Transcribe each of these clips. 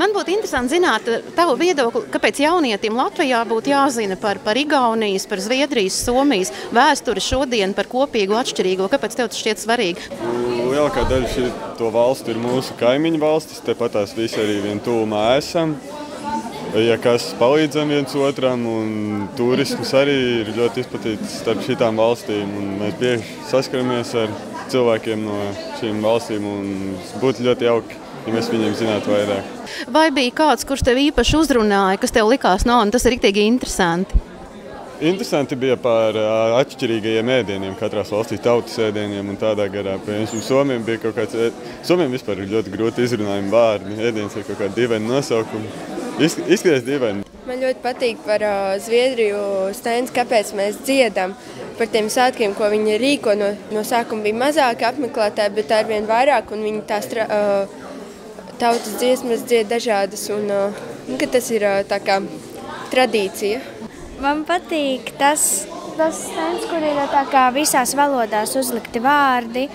Man būtu interesanti zināt tavu viedokli, kāpēc jaunietim Latvijā būtu jāzina par Igaunijas, par Zviedrijas, Somijas vēsturi šodien, par kopīgu atšķirīgo. Kāpēc tev tas šķiet svarīgi? Lielākā daļa to valstu ir mūsu kaimiņu valstis, tepat tās visi arī vien tuvumā esam. Ja kas palīdzam viens otram, un turisms arī ir ļoti izplatīts starp šitām valstīm, un mēs bieži saskaramies ar cilvēkiem no šīm valstīm, un būtu ļoti jauki, ja mēs viņiem zinātu vairāk. Vai bija kāds, kurš tev īpaši uzrunāja, kas tev likās, un tas ir riktīgi interesanti? Interesanti bija par atšķirīgajiem ēdieniem, katrās valstīs tautas ēdieniem un tādā garā. Somiem bija kaut kāds, Somiem vispār ir ļoti grūti izrunājumi vārdi, ēdienas ir kaut kādi dīvaini nosaukumi. Izskatās dīvaini. Man ļoti patīk par Zviedriju stends, kāpēc mēs dziedam par tiem svētkiem, ko viņi rīko. No sākuma bija mazāki apmeklētāji, bet arvien vairāk, un viņi tās tautas dziesmas dzied dažādas, un ka tas ir tā kā tradīcija. Man patīk tas stends, kur ir tā kā visās valodās uzlikti vārdi.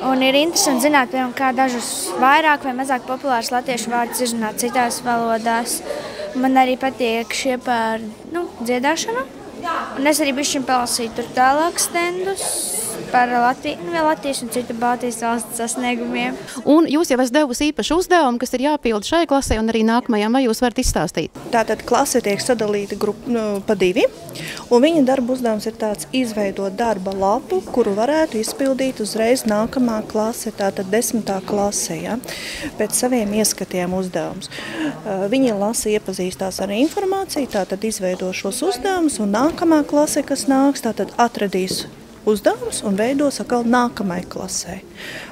Un ir interesanti zināt, kā dažus vairāk vai mazāk populārus latviešu vārdus izrunāt citās valodās. Man arī patīk šie par dziedāšanu. Un es arī bišķiņ palasīju tur tālāk stendus par Latvijas un citu Baltijas valstu sasniegumiem. Un jūs jau esat devusi īpašu uzdevumu, kas ir jāpilda šai klasē un arī nākamajām. Vai jūs varat izstāstīt? Tātad klase tiek sadalīta pa divi, un viņa darba uzdevums ir tāds izveidot darba lapu, kuru varētu izpildīt uzreiz nākamā klase, tātad 10. klasē, ja, pēc saviem ieskatiem uzdevums. Viņi lasa, iepazīstās ar informāciju, tātad izveido šos uzdevumus, un nākamā klase, kas nāks, tātad atradīs uzdevums un veidos atkal nākamai klasē.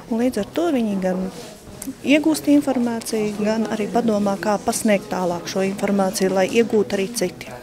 Un līdz ar to viņi gan iegūst informāciju, gan arī padomā, kā pasniegt tālāk šo informāciju, lai iegūtu arī citi.